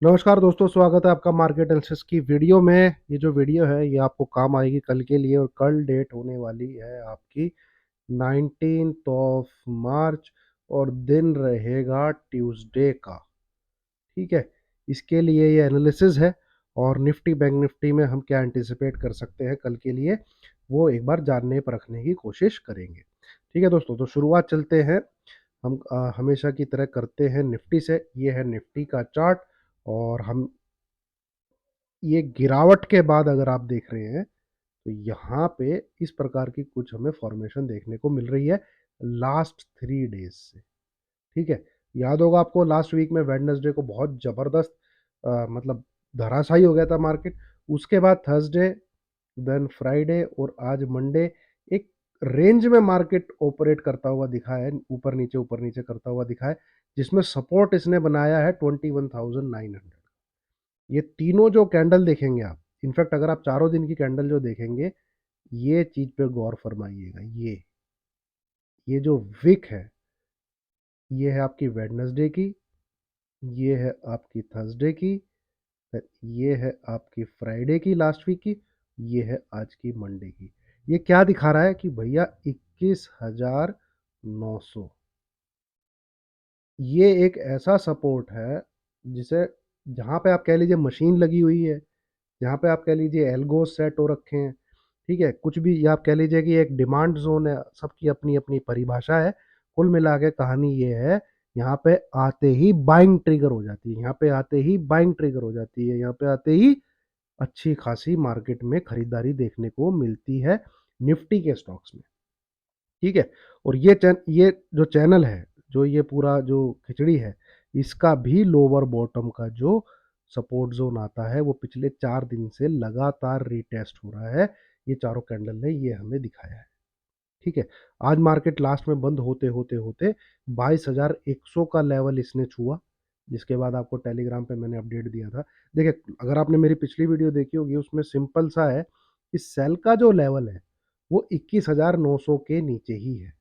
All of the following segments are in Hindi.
नमस्कार दोस्तों, स्वागत है आपका मार्केट एनालिसिस की वीडियो में। ये जो वीडियो है ये आपको काम आएगी कल के लिए, और कल डेट होने वाली है आपकी 19th ऑफ मार्च, और दिन रहेगा ट्यूसडे का। ठीक है, इसके लिए ये एनालिसिस है, और निफ्टी बैंक निफ्टी में हम क्या एंटिसिपेट कर सकते हैं कल के लिए, वो एक बार जानने परखने की कोशिश करेंगे। ठीक है दोस्तों, तो शुरुआत चलते हैं हम हमेशा की तरह करते हैं निफ्टी से। ये है निफ्टी का चार्ट, और हम ये गिरावट के बाद अगर आप देख रहे हैं तो यहाँ पे इस प्रकार की कुछ हमें फॉर्मेशन देखने को मिल रही है लास्ट 3 डेज से। ठीक है, याद होगा आपको लास्ट वीक में वेडनेसडे को बहुत ज़बरदस्त मतलब धराशायी हो गया था मार्केट। उसके बाद थर्सडे, देन फ्राइडे, और आज मंडे एक रेंज में मार्केट ऑपरेट करता हुआ दिखा है, ऊपर नीचे करता हुआ दिखा है, जिसमें सपोर्ट इसने बनाया है 21,900। ये तीनों जो कैंडल देखेंगे आप, इनफैक्ट अगर आप चारों दिन की कैंडल जो देखेंगे, ये चीज पे गौर फरमाइएगा। ये जो विक है, ये है आपकी वेडनेसडे की, ये है आपकी थर्सडे की, फिर ये है आपकी फ्राइडे की लास्ट वीक की, ये है आज की मंडे की। ये क्या दिखा रहा है कि भैया 21,900 ये एक ऐसा सपोर्ट है जिसे, जहाँ पे आप कह लीजिए मशीन लगी हुई है, जहाँ पे आप कह लीजिए एल्गो सेट हो रखे हैं। ठीक है, कुछ भी, या आप कह लीजिए कि एक डिमांड जोन है, सबकी अपनी अपनी परिभाषा है। कुल मिला के कहानी ये है, यहाँ पे आते ही बाइंग ट्रिगर हो जाती है, यहाँ पे आते ही बाइंग ट्रिगर हो जाती है, यहाँ पे आते ही अच्छी खासी मार्केट में खरीदारी देखने को मिलती है निफ्टी के स्टॉक्स में। ठीक है, और ये जो चैनल है, जो ये पूरा जो खिचड़ी है, इसका भी लोअर बॉटम का जो सपोर्ट जोन आता है, वो पिछले 4 दिन से लगातार रीटेस्ट हो रहा है। ये चारों कैंडल ने ये हमें दिखाया है। ठीक है, आज मार्केट लास्ट में बंद होते होते होते 22,100 का लेवल इसने छुआ, जिसके बाद आपको टेलीग्राम पे मैंने अपडेट दिया था। देखिए, अगर आपने मेरी पिछली वीडियो देखी होगी, उसमें सिंपल सा है कि सेल का जो लेवल है वो 21,900 के नीचे ही है।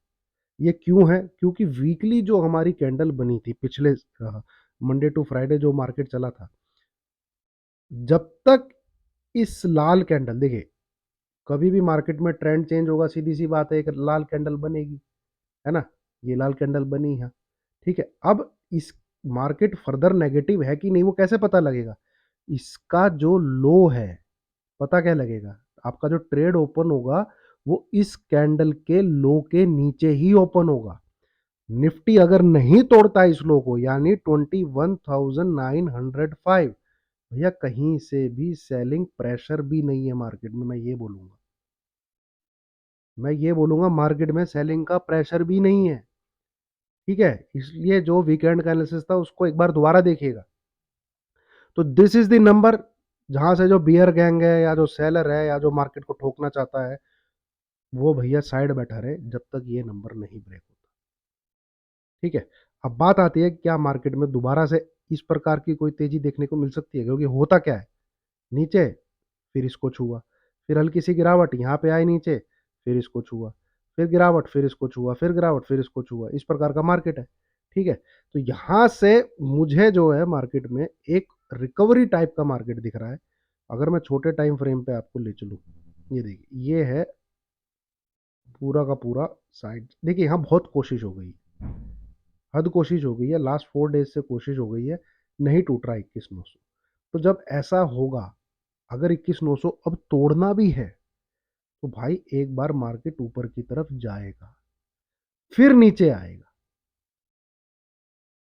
ये क्यों है? क्योंकि वीकली जो हमारी कैंडल बनी थी पिछले मंडे टू फ्राइडे जो मार्केट चला था, जब तक इस लाल कैंडल, देखिए कभी भी मार्केट में ट्रेंड चेंज होगा, सीधी सी बात है, एक लाल कैंडल बनेगी, है ना? ये लाल कैंडल बनी है। ठीक है, अब इस मार्केट फर्दर नेगेटिव है कि नहीं, वो कैसे पता लगेगा? इसका जो लो है, पता क्या लगेगा? आपका जो ट्रेड ओपन होगा वो इस कैंडल के लो के नीचे ही ओपन होगा। निफ्टी अगर नहीं तोड़ता इस लो को, यानी 21,905, भैया कहीं से भी सेलिंग प्रेशर भी नहीं है मार्केट में। मैं ये बोलूंगा मार्केट में सेलिंग का प्रेशर भी नहीं है। ठीक है, इसलिए जो वीकेंड का एनालिसिस था उसको एक बार दोबारा देखिएगा। तो दिस इज द नंबर, जहां से जो बियर गैंग है, या जो सेलर है, या जो मार्केट को ठोकना चाहता है, वो भैया साइड बैठा रहे जब तक ये नंबर नहीं ब्रेक होता। ठीक है, अब बात आती है क्या मार्केट में दोबारा से इस प्रकार की कोई तेजी देखने को मिल सकती है? क्योंकि होता क्या है, नीचे, फिर इसको छुआ, फिर हल्की सी गिरावट, यहाँ पे आई नीचे, फिर इसको छुआ, फिर गिरावट, फिर इसको छुआ, फिर गिरावट, फिर इसको छुआ, इस प्रकार का मार्केट है। ठीक है, तो यहाँ से मुझे जो है मार्केट में एक रिकवरी टाइप का मार्केट दिख रहा है। अगर मैं छोटे टाइम फ्रेम पे आपको ले चलूँ, ये देखिए, ये है पूरा का पूरा साइड। देखिए यहाँ बहुत कोशिश हो गई, हद कोशिश हो गई है, लास्ट 4 डेज से कोशिश हो गई है, नहीं टूट रहा 21,900। तो जब ऐसा होगा, अगर 21,900 अब तोड़ना भी है, तो भाई एक बार मार्केट ऊपर की तरफ जाएगा, फिर नीचे आएगा।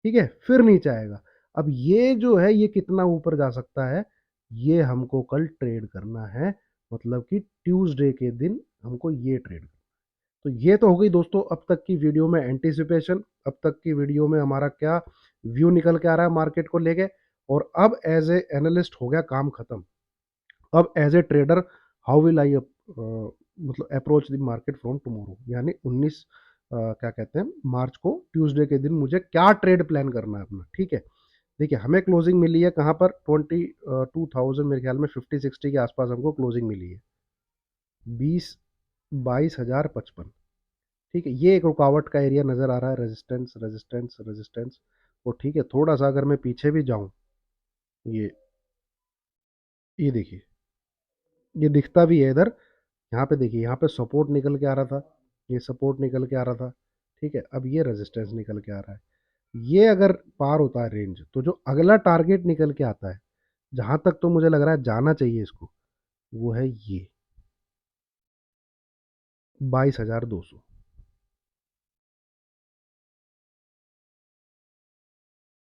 ठीक है, फिर नीचे आएगा। अब ये जो है, ये कितना ऊपर जा सकता है, ये हमको कल ट्रेड करना है। मतलब कि ट्यूसडे के दिन हमको ये ट्रेड। तो ये तो हो गई दोस्तों अब तक की वीडियो में एंटीसिपेशन, अब तक की वीडियो में हमारा क्या व्यू निकल के आ रहा है मार्केट को लेके। और अब एज ए एनालिस्ट हो गया काम खत्म। अब as a trader, how will I मतलब approach the market from tomorrow, यानी 19 क्या कहते हैं मार्च को, ट्यूसडे के दिन मुझे क्या ट्रेड प्लान करना है अपना। ठीक है, देखिए हमें क्लोजिंग मिली है कहाँ पर, 22,000, मेरे ख्याल में 50-60 के आसपास हमको क्लोजिंग मिली है, 22,055। ठीक है, ये एक रुकावट का एरिया नज़र आ रहा है, रेजिस्टेंस रेजिस्टेंस रेजिस्टेंस। और ठीक है, थोड़ा सा अगर मैं पीछे भी जाऊं, ये ये देखिए, ये दिखता भी है इधर। यहाँ पे देखिए, यहाँ पे सपोर्ट निकल के आ रहा था, ये सपोर्ट निकल के आ रहा था, ठीक है। अब ये रेजिस्टेंस निकल के आ रहा है। ये अगर पार होता है रेंज, तो जो अगला टारगेट निकल के आता है, जहां तक तो मुझे लग रहा है जाना चाहिए इसको, वो है ये 22,200।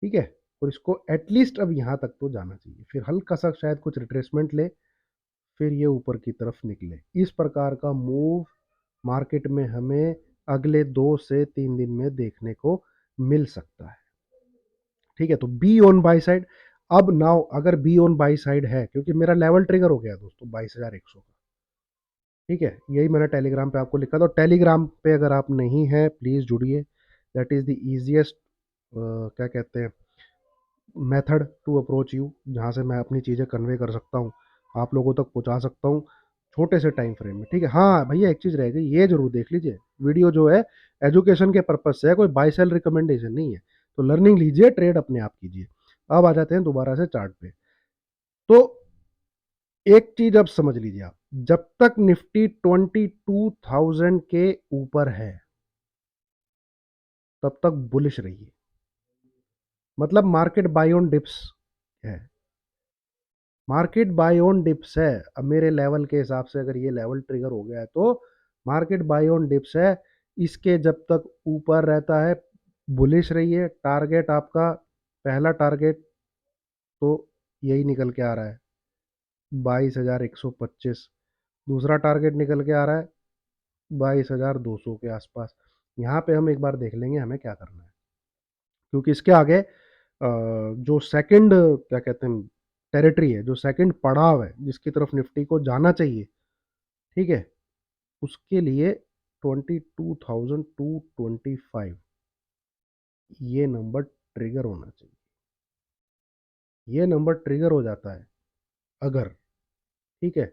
ठीक है। और इसको एटलीस्ट अब यहाँ तक तो जाना चाहिए, फिर हल्का सा शायद कुछ रिट्रेसमेंट ले, फिर ये ऊपर की तरफ निकले। इस प्रकार का मूव मार्केट में हमें अगले 2 से 3 दिन में देखने को मिल सकता है। ठीक है, तो बी ऑन बाई साइड। अब नाउ अगर बी ऑन बाई साइड है, क्योंकि मेरा लेवल ट्रिगर हो गया दोस्तों 22,100 का। ठीक है, यही मैंने टेलीग्राम पे आपको लिखा था। टेलीग्राम पे अगर आप नहीं हैं, प्लीज़ जुड़िए। दैट इज़ द ईजिएस्ट, क्या कहते हैं, मेथड टू अप्रोच यू, जहाँ से मैं अपनी चीज़ें कन्वे कर सकता हूँ, आप लोगों तक पहुँचा सकता हूँ छोटे से टाइम फ्रेम में। ठीक है, हाँ भैया, एक चीज़ रह गई, ये जरूर देख लीजिए, वीडियो जो है एजुकेशन के पर्पज से है, कोई बाय सेल रिकमेंडेशन नहीं है। तो लर्निंग लीजिए, ट्रेड अपने आप कीजिए। अब आ जाते हैं दोबारा से चार्ट पे। तो एक चीज अब समझ लीजिए आप, जब तक निफ्टी 22,000 के ऊपर है, तब तक बुलिश रहिए। मतलब मार्केट बाय ऑन डिप्स है, मार्केट बाय ऑन डिप्स है। अब मेरे लेवल के हिसाब से अगर ये लेवल ट्रिगर हो गया है, तो मार्केट बाय ऑन डिप्स है। इसके जब तक ऊपर रहता है, बुलिश रहिए। टारगेट आपका, पहला टारगेट तो यही निकल के आ रहा है, 22,125। दूसरा टारगेट निकल के आ रहा है 22,200 के आसपास। यहाँ पे हम एक बार देख लेंगे हमें क्या करना है, क्योंकि इसके आगे जो सेकंड, क्या कहते हैं, टेरिटरी है, जो सेकंड पड़ाव है जिसकी तरफ निफ्टी को जाना चाहिए, ठीक है, उसके लिए 22,225 ये नंबर ट्रिगर होना चाहिए। ये नंबर ट्रिगर हो जाता है अगर, ठीक है,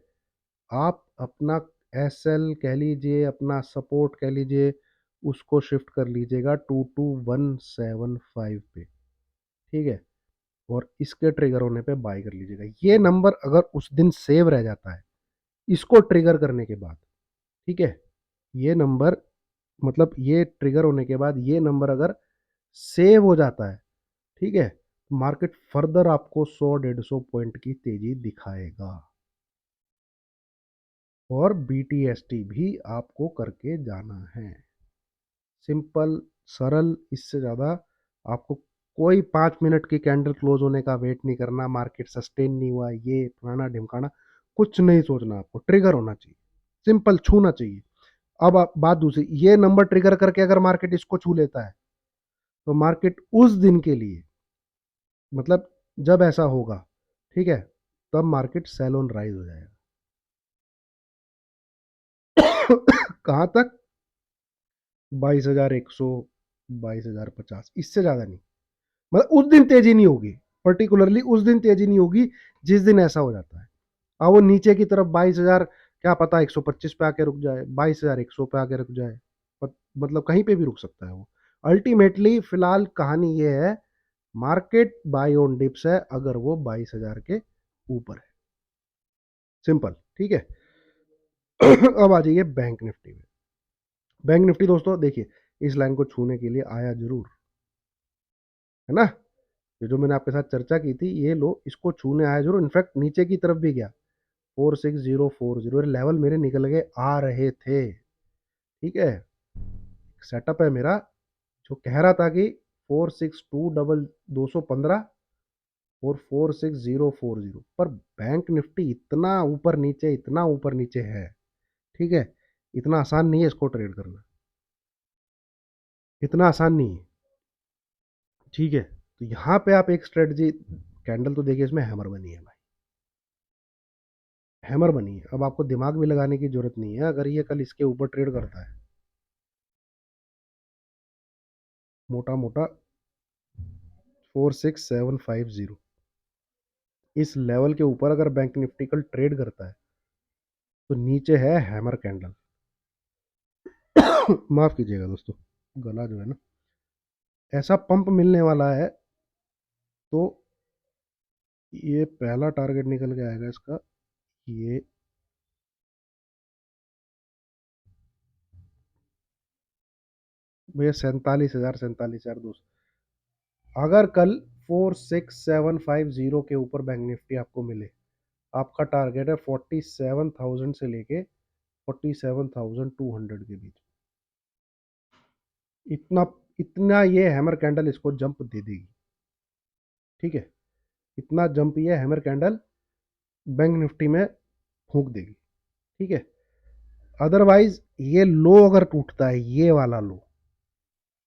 आप अपना एस एल कह लीजिए, अपना सपोर्ट कह लीजिए, उसको शिफ्ट कर लीजिएगा 22,175 पे। ठीक है, और इसके ट्रिगर होने पे बाय कर लीजिएगा। ये नंबर अगर उस दिन सेव रह जाता है, इसको ट्रिगर करने के बाद, ठीक है, ये नंबर, मतलब ये ट्रिगर होने के बाद ये नंबर अगर सेव हो जाता है, ठीक है, मार्केट फर्दर आपको 100-150 पॉइंट की तेजी दिखाएगा। और बीटीएसटी भी आपको करके जाना है। सिंपल, सरल, इससे ज़्यादा आपको कोई 5 मिनट की कैंडल क्लोज होने का वेट नहीं करना, मार्केट सस्टेन नहीं हुआ, ये फलाना ढिमकाना कुछ नहीं सोचना, आपको ट्रिगर होना चाहिए, सिंपल छूना चाहिए। अब आप बात दूसरी, ये नंबर ट्रिगर करके अगर मार्केट इसको छू लेता है, तो मार्केट उस दिन के लिए, मतलब जब ऐसा होगा, ठीक है, तब मार्केट सेल ऑन राइज हो जाएगा। कहाँ तक? 22,100, 22,050, इससे ज़्यादा नहीं। मतलब उस दिन तेजी नहीं होगी, पर्टिकुलरली उस दिन तेजी नहीं होगी जिस दिन ऐसा हो जाता है। अब वो नीचे की तरफ 22,000, क्या पता 125 पे आके रुक जाए, 22,100 पे आके रुक जाए, मतलब कहीं पे भी रुक सकता है वो। अल्टीमेटली फिलहाल कहानी ये है, मार्केट बाय ऑन डिप्स है अगर वो 22,000 के ऊपर है। सिंपल, ठीक है। अब आ जाइए बैंक निफ्टी में। बैंक निफ्टी दोस्तों देखिए, इस लाइन को छूने के लिए आया जरूर, है ना। ये जो मैंने आपके साथ चर्चा की थी, ये लो, इसको छूने आया जरूर, इनफैक्ट नीचे की तरफ भी गया। 46040 लेवल मेरे निकल के आ रहे थे, ठीक है। सेटअप है मेरा जो कह रहा था कि 462,215 और 46040, पर बैंक निफ्टी इतना ऊपर नीचे, इतना ऊपर नीचे है, ठीक है, इतना आसान नहीं है इसको ट्रेड करना, इतना आसान नहीं है, ठीक है। तो यहाँ पे आप एक स्ट्रेटजी, कैंडल तो देखिए इसमें हैमर बनी है भाई, हैमर बनी है। अब आपको दिमाग भी लगाने की जरूरत नहीं है, अगर ये कल इसके ऊपर ट्रेड करता है, मोटा मोटा 46750, इस लेवल के ऊपर अगर बैंक निफ्टी कल ट्रेड करता है, तो नीचे है हैमर कैंडल। माफ कीजिएगा दोस्तों, गला जो है ना, ऐसा पंप मिलने वाला है, तो ये पहला टारगेट निकल के आएगा इसका, ये भैया 47,000 अगर कल 46750 के ऊपर बैंक निफ्टी आपको मिले, आपका टारगेट है 47,000 से लेके 47,200 के बीच। इतना इतना ये हैमर कैंडल इसको जंप दे देगी, ठीक है, इतना जंप ये हैमर कैंडल बैंक निफ्टी में फूंक देगी, ठीक है। अदरवाइज ये लो अगर टूटता है, ये वाला लो,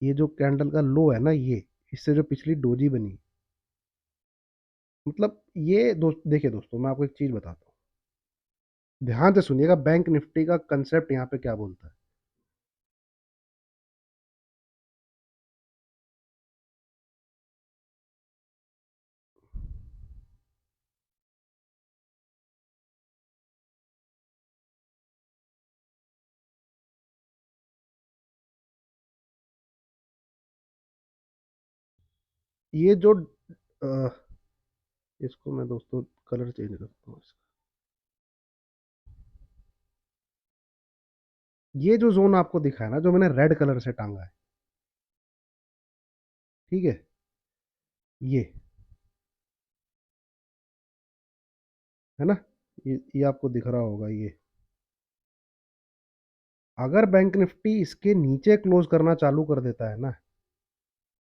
ये जो कैंडल का लो है ना, ये इससे जो पिछली डोजी बनी, मतलब ये दोस्त देखिए दोस्तों, मैं आपको एक चीज बताता हूँ, ध्यान से सुनिएगा बैंक निफ्टी का कंसेप्ट यहाँ पे क्या बोलता है। ये जो इसको मैं दोस्तों कलर चेंज करता हूँ इसका। ये जो जोन आपको दिखा है ना, जो मैंने रेड कलर से टांगा है, ठीक है, ये है ना, ये आपको दिख रहा होगा, ये अगर बैंक निफ्टी इसके नीचे क्लोज करना चालू कर देता है ना,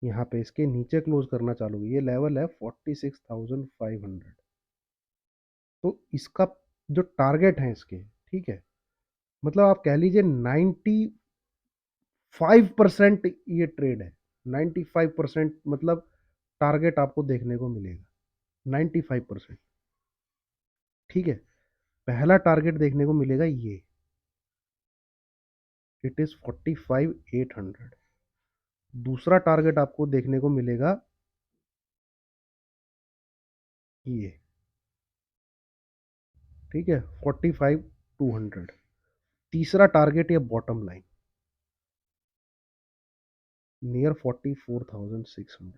यहाँ पे इसके नीचे क्लोज करना चालू, ये लेवल है 46,500, तो इसका जो टारगेट है इसके, ठीक है, मतलब आप कह लीजिए 95% ये ट्रेड है, 95% मतलब टारगेट आपको देखने को मिलेगा 95%, ठीक है। पहला टारगेट देखने को मिलेगा ये, इट इज 45,800। दूसरा टारगेट आपको देखने को मिलेगा ये, ठीक है, 45,200। तीसरा टारगेट ये बॉटम लाइन नियर 44,600।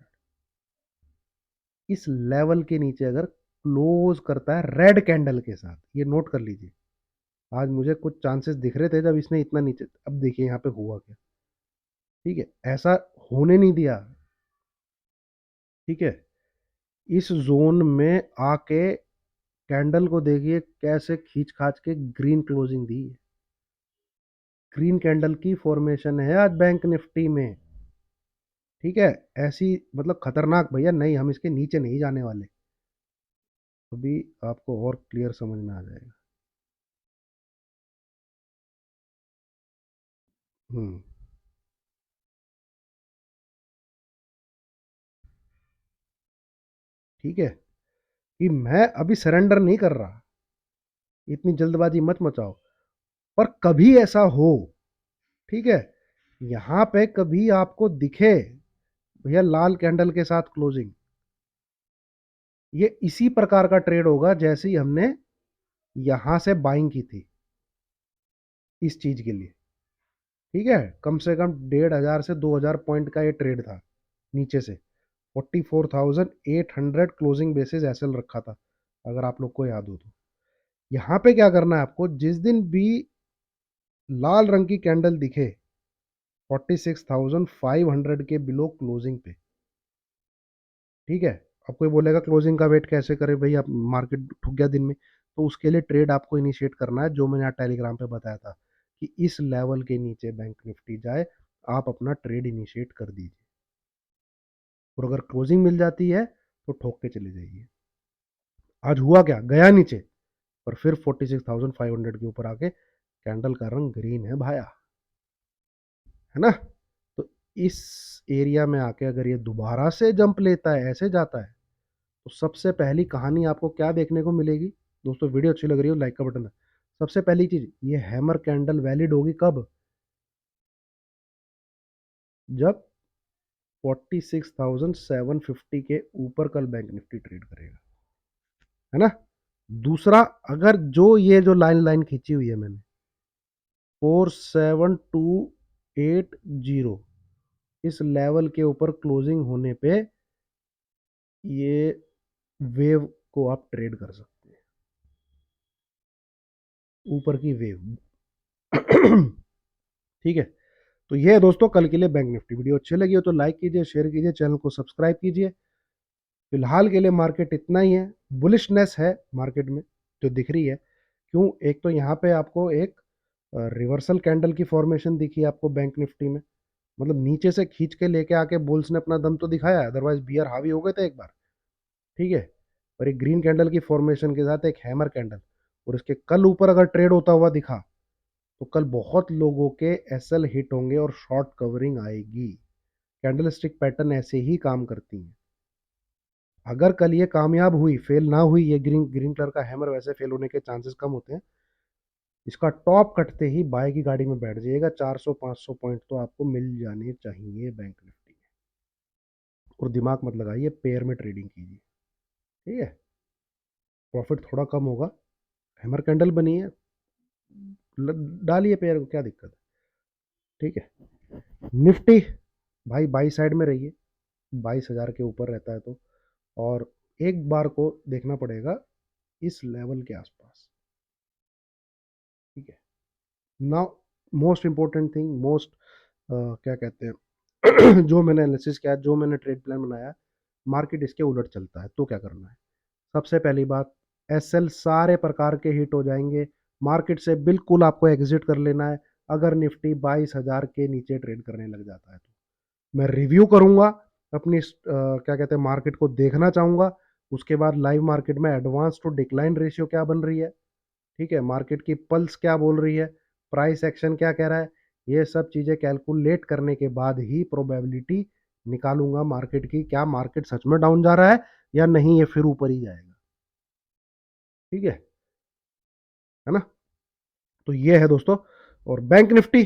इस लेवल के नीचे अगर क्लोज करता है रेड कैंडल के साथ, ये नोट कर लीजिए, आज मुझे कुछ चांसेस दिख रहे थे जब इसने इतना नीचे, अब देखिए यहाँ पे हुआ क्या, ठीक है, ऐसा होने नहीं दिया, ठीक है। इस जोन में आके कैंडल को देखिए कैसे खींच खाच के ग्रीन क्लोजिंग दी है, ग्रीन कैंडल की फॉर्मेशन है आज बैंक निफ्टी में, ठीक है। ऐसी मतलब खतरनाक भैया नहीं, हम इसके नीचे नहीं जाने वाले, अभी आपको और क्लियर समझ में आ जाएगा। हम्म, ठीक है, कि मैं अभी सरेंडर नहीं कर रहा, इतनी जल्दबाजी मत मचाओ, पर कभी ऐसा हो, ठीक है, यहाँ पे कभी आपको दिखे भैया लाल कैंडल के साथ क्लोजिंग, ये इसी प्रकार का ट्रेड होगा जैसे ही हमने यहां से बाइंग की थी इस चीज के लिए, ठीक है। कम से कम 1,500 से 2,000 पॉइंट का ये ट्रेड था नीचे से, 44,800 क्लोजिंग बेसिस एसएल रखा था, अगर आप लोग को याद हो तो। यहाँ पे क्या करना है आपको, जिस दिन भी लाल रंग की कैंडल दिखे 46,500 के बिलो क्लोजिंग पे, ठीक है। अब कोई बोलेगा क्लोजिंग का वेट कैसे करें भाई, आप मार्केट ठुक गया दिन में, तो उसके लिए ट्रेड आपको इनिशिएट करना है, जो मैंने आज टेलीग्राम पे बताया था कि इस लेवल के नीचे बैंक निफ्टी जाए, आप अपना ट्रेड इनिशिएट कर दीजिए, और अगर क्लोजिंग मिल जाती है तो ठोक के चले जाइए। आज हुआ क्या, गया नीचे, पर फिर 46,500 के ऊपर आके कैंडल का रंग ग्रीन है भाया, है ना। तो इस एरिया में आके अगर ये दोबारा से जंप लेता है, ऐसे जाता है, तो सबसे पहली कहानी आपको क्या देखने को मिलेगी। दोस्तों वीडियो अच्छी लग रही हो लाइक का बटन है। सबसे पहली चीज, ये हैमर कैंडल वैलिड होगी कब, जब 46,750 के ऊपर कल बैंक निफ्टी ट्रेड करेगा, है ना। दूसरा, अगर जो ये जो लाइन लाइन खींची हुई है मैंने 47,280, इस लेवल के ऊपर क्लोजिंग होने पे ये वेव को आप ट्रेड कर सकते हैं, ऊपर की वेव। ठीक है, तो ये है दोस्तों कल के लिए बैंक निफ्टी। वीडियो अच्छी लगी हो तो लाइक कीजिए, शेयर कीजिए, चैनल को सब्सक्राइब कीजिए। फिलहाल के लिए मार्केट इतना ही है, बुलिशनेस है मार्केट में जो दिख रही है। क्यों? एक तो यहाँ पे आपको एक रिवर्सल कैंडल की फॉर्मेशन दिखी आपको बैंक निफ्टी में, मतलब नीचे से खींच के लेके आके बुल्स ने अपना दम तो दिखाया, अदरवाइज बियर हावी हो गए थे एक बार। ठीक है, और एक ग्रीन कैंडल की फॉर्मेशन के साथ एक हैमर कैंडल, और इसके कल ऊपर अगर ट्रेड होता हुआ दिखा तो कल बहुत लोगों के एसएल हिट होंगे और शॉर्ट कवरिंग आएगी। कैंडल स्टिक पैटर्न ऐसे ही काम करती है। अगर कल ये कामयाब हुई, फेल ना हुई, ये ग्रीन ग्रीन कलर का हैमर, वैसे फेल होने के चांसेस कम होते हैं। इसका टॉप कटते ही बाय की गाड़ी में बैठ जाइएगा, 400-500 पॉइंट तो आपको मिल जाने चाहिए बैंक निफ्टी में। और दिमाग मत लगाइए, पेयर में ट्रेडिंग कीजिए। ठीक है, प्रॉफिट थोड़ा कम होगा, हैमर कैंडल बनी है, डालिए पेयर को, क्या दिक्कत है। ठीक है, निफ्टी भाई बाई साइड में रहिए, 22,000 के ऊपर रहता है तो, और एक बार को देखना पड़ेगा इस लेवल के आसपास। ठीक है, now most important thing, most क्या कहते हैं जो मैंने एनालिसिस किया, जो मैंने ट्रेड प्लान बनाया, मार्केट इसके उलट चलता है तो क्या करना है। सबसे पहली बात, एसएल सारे प्रकार के हिट हो जाएंगे, मार्केट से बिल्कुल आपको एग्जिट कर लेना है। अगर निफ्टी 22,000 के नीचे ट्रेड करने लग जाता है तो मैं रिव्यू करूंगा अपनी क्या कहते हैं मार्केट को देखना चाहूंगा। उसके बाद लाइव मार्केट में एडवांस टू डिक्लाइन रेशियो क्या बन रही है, ठीक है, मार्केट की पल्स क्या बोल रही है, प्राइस एक्शन क्या कह रहा है, ये सब चीज़ें कैलकुलेट करने के बाद ही प्रोबेबिलिटी निकालूंगा मार्केट की, क्या मार्केट सच में डाउन जा रहा है या नहीं, ये फिर ऊपर ही जाएगा। ठीक है ना। तो ये है दोस्तों। और बैंक निफ्टी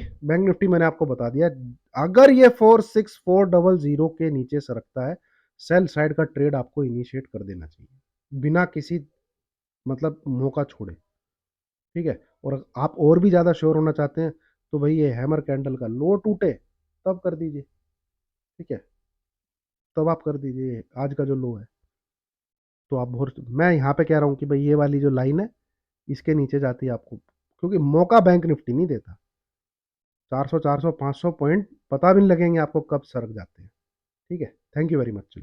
मैंने आपको बता दिया, अगर ये 46400 के नीचे सरकता है, सेल साइड का ट्रेड आपको इनिशिएट कर देना चाहिए बिना किसी मतलब मौका छोड़े। ठीक है, और आप और भी ज़्यादा श्योर होना चाहते हैं तो भाई ये हैमर कैंडल का लो टूटे तब कर दीजिए। ठीक है, तब आप कर दीजिए आज का जो लो है, तो आप बहुत, मैं यहाँ पे कह रहा हूँ कि भाई ये वाली जो लाइन है इसके नीचे जाती है आपको, क्योंकि मौका बैंक निफ्टी नहीं देता। 400 400 500 पॉइंट पता भी नहीं लगेंगे आपको कब सरक जाते हैं। ठीक है, थैंक यू वेरी मच।